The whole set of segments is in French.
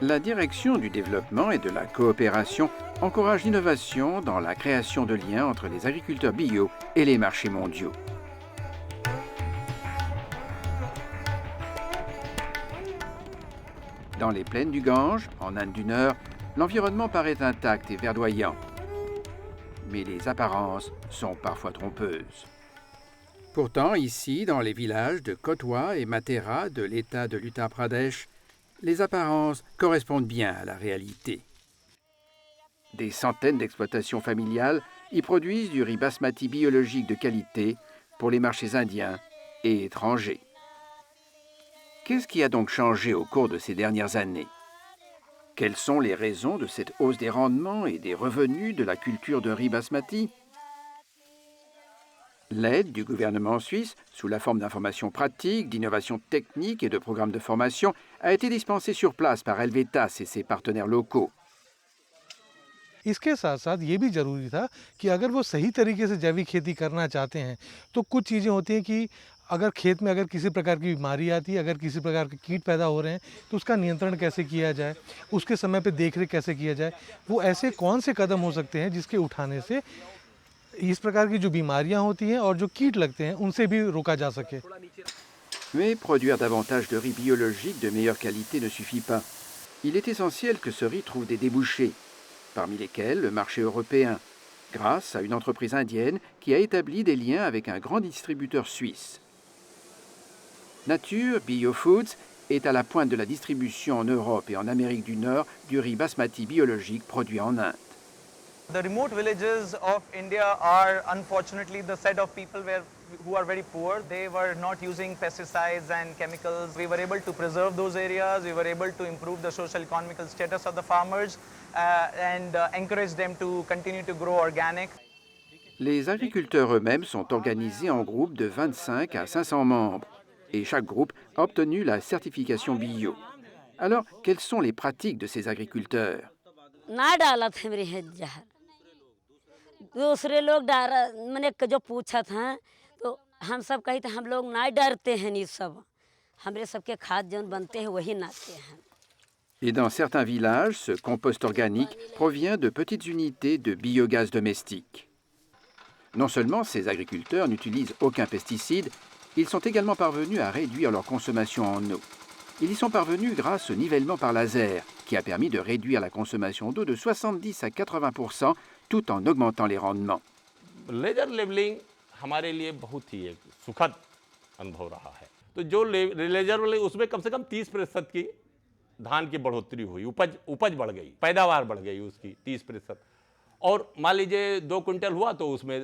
La direction du développement et de la coopération encourage l'innovation dans la création de liens entre les agriculteurs bio et les marchés mondiaux. Dans les plaines du Gange, en Inde du Nord, l'environnement paraît intact et verdoyant. Mais les apparences sont parfois trompeuses. Pourtant, ici, dans les villages de Kotwa et Matera de l'État de l'Uttar Pradesh, les apparences correspondent bien à la réalité. Des centaines d'exploitations familiales y produisent du riz basmati biologique de qualité pour les marchés indiens et étrangers. Qu'est-ce qui a donc changé au cours de ces dernières années? Quelles sont les raisons de cette hausse des rendements et des revenus de la culture de riz basmati? L'aide du gouvernement suisse, sous la forme d'informations pratiques, d'innovations techniques et de programmes de formation, a été dispensée sur place par Helvetas et ses partenaires locaux. इसके साथ साथ ये भी ज़रूरी था कि अगर वो सही तरीके से जैविक खेती करना चाहते हैं तो कुछ चीज़ें होती हैं कि अगर खेत में अगर किसी प्रकार की बीमारी आती है, अगर किसी प्रकार के कीट पैदा हो रहे हैं तो उसका नियंत्रण कैसे किया जाए, उसके समय पे देखरेख कैसे किया जाए, वो ऐसे कौन से कदम हो सकते हैं जिसके उठाने से इस प्रकार की जो बीमारियां होती हैं और जो कीट लगते हैं उनसे भी रोका जा सके। Mais produire davantage de riz biologique de meilleure qualité ne suffit pas. Il est essentiel que ce riz trouve des débouchés, parmi lesquels le marché européen, grâce à une entreprise indienne qui a établi des liens avec un grand distributeur suisse. Nature Bio Foods est à la pointe de la distribution en Europe et en Amérique du Nord du riz basmati biologique produit en Inde. The remote villages of India are unfortunately the set of people who are very poor. They were not using pesticides and chemicals. We were able to preserve those areas. We were able to improve the social economical status of the farmers and encourage them to continue to grow organic. Les agriculteurs eux-mêmes sont organisés en groupes de 25 à 500 membres et chaque groupe a obtenu la certification bio. Alors, quelles sont les pratiques de ces agriculteurs? दूसरे लोग डर मैंने जो पूछा था तो हम सब कही थे हम लोग ना डरते हैं ये सब हमरे सबके खाद जो बनते हैं वही नाते हैं. Et dans certains villages, ce compost organique provient de petites unités de biogaz domestique. Non seulement ces agriculteurs n'utilisent aucun pesticide, ils sont également parvenus à réduire leur consommation en eau. Ils y sont parvenus grâce au nivellement par laser, qui a permis de réduire la consommation d'eau de 70 à 80% tout en augmentant les rendements. Laser levelling हमारे लिए बहुत ही एक सुखद अनुभव रहा है. तो जो लेजर लेवलिंग उसमें कम से कम 30% की धान की बढ़ोतरी हुई, उपज बढ़ गई, पैदावार बढ़ गई उसकी 30%. और मान लीजिए 2 क्विंटल हुआ तो उसमें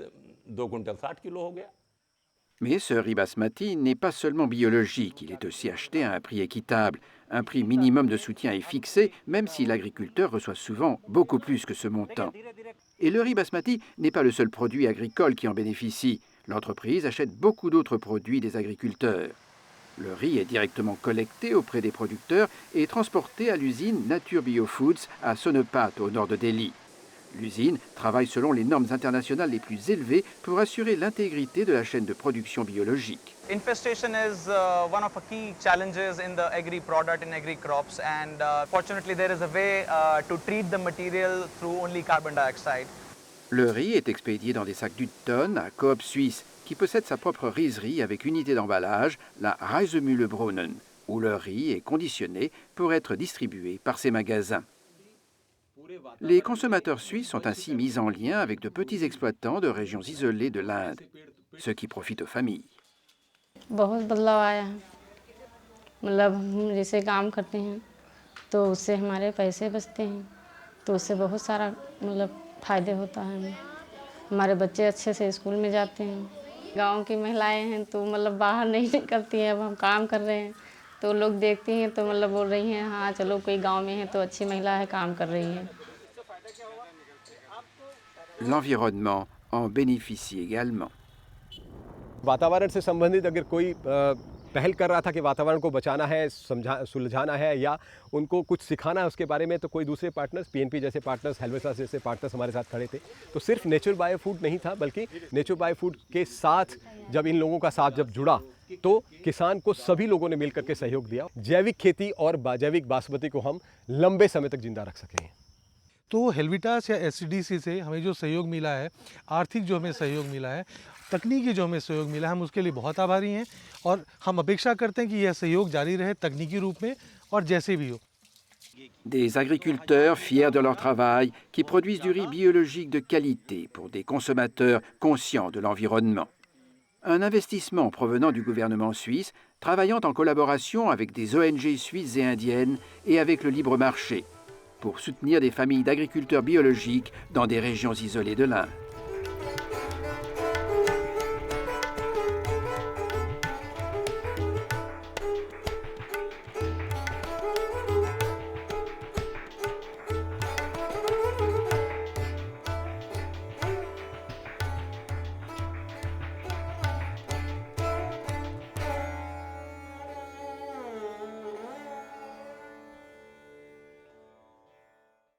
2 क्विंटल 60 किलो हो गया. Mais ce riz basmati n'est pas seulement biologique, il est aussi acheté à un prix équitable. Un prix minimum de soutien est fixé, même si l'agriculteur reçoit souvent beaucoup plus que ce montant. Et le riz basmati n'est pas le seul produit agricole qui en bénéficie. L'entreprise achète beaucoup d'autres produits des agriculteurs. Le riz est directement collecté auprès des producteurs et transporté à l'usine Nature Bio Foods à Sonepat, au nord de Delhi. L'usine travaille selon les normes internationales les plus élevées pour assurer l'intégrité de la chaîne de production biologique. Infestation is one of the key challenges in the agri-product and agri-crops, and fortunately there is a way to treat the material through only carbon dioxide. Le riz est expédié dans des sacs d'une tonne à Coop Suisse, qui possède sa propre rizerie avec unité d'emballage, la Reisemühlebrunnen, où le riz est conditionné pour être distribué par ses magasins. Les consommateurs suisses sont ainsi mis en lien avec de petits exploitants de régions isolées de l'Inde, ce qui profite aux familles. बहुत बदलाव आया है. मतलब हम जैसे काम करते हैं तो उससे हमारे पैसे बचते हैं, तो उससे बहुत सारा मतलब फ़ायदे होता है हमें. हमारे बच्चे अच्छे से स्कूल में जाते हैं. गांव की महिलाएं हैं तो मतलब बाहर नहीं निकलती हैं. अब हम काम कर रहे हैं तो लोग देखती हैं तो मतलब बोल रही हैं हाँ चलो कोई गांव में है तो अच्छी महिला है काम कर रही है. L'environnement en bénéficie également. वातावरण से संबंधित अगर कोई पहल कर रहा था कि वातावरण को बचाना है, सुलझाना है या उनको कुछ सिखाना है उसके बारे में, तो कोई दूसरे पार्टनर्स, पीएनपी जैसे पार्टनर्स, हेल्वेसास जैसे पार्टनर्स हमारे साथ खड़े थे. तो सिर्फ नेचुरल बायो फूड नहीं था, बल्कि नेचुरल बायो फूड के साथ जब इन लोगों का साथ जब जुड़ा तो किसान को सभी लोगों ने मिलकर के सहयोग दिया। जैविक खेती और जैविक बासमती को हम लंबे समय तक जिंदा रख सकें। तो हेल्विटास या एससीडीसी से हमें जो सहयोग मिला है, आर्थिक जो हमें सहयोग मिला है, तकनीकी जो हमें सहयोग मिला है, हम उसके लिए बहुत आभारी हैं और हम अपेक्षा करते हैं कि यह सहयोग जारी रहे तकनीकी रूप में और जैसे भी हो। Des agriculteurs fiers de leur travail qui produisent du riz biologique de qualité pour des consommateurs conscients de l'environnement. Un investissement provenant du gouvernement suisse, travaillant en collaboration avec des ONG suisses et indiennes et avec le libre marché, pour soutenir des familles d'agriculteurs biologiques dans des régions isolées de l'Inde.